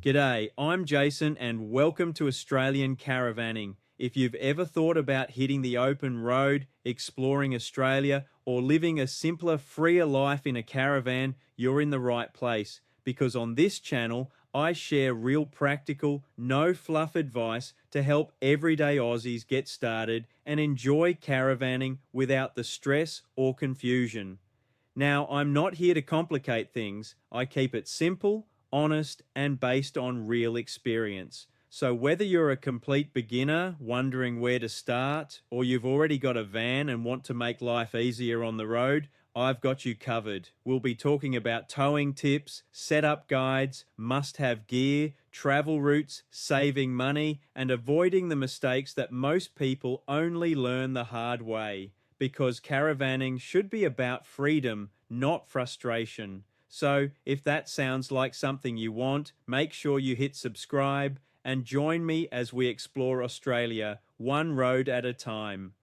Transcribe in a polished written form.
G'day, I'm Jason and welcome to Australian Caravanning. If you've ever thought about hitting the open road, exploring Australia, or living a simpler, freer life in a caravan, you're in the right place. Because on this channel, I share real practical, no fluff advice to help everyday Aussies get started and enjoy caravanning without the stress or confusion. Now, I'm not here to complicate things. I keep it simple, honest, and based on real experience. So whether you're a complete beginner wondering where to start, or you've already got a van and want to make life easier on the road, I've got you covered. We'll be talking about towing tips, setup guides, must-have gear, travel routes, saving money, and avoiding the mistakes that most people only learn the hard way. Because caravanning should be about freedom, not frustration. So, if that sounds like something you want, make sure you hit subscribe and join me as we explore Australia, one road at a time.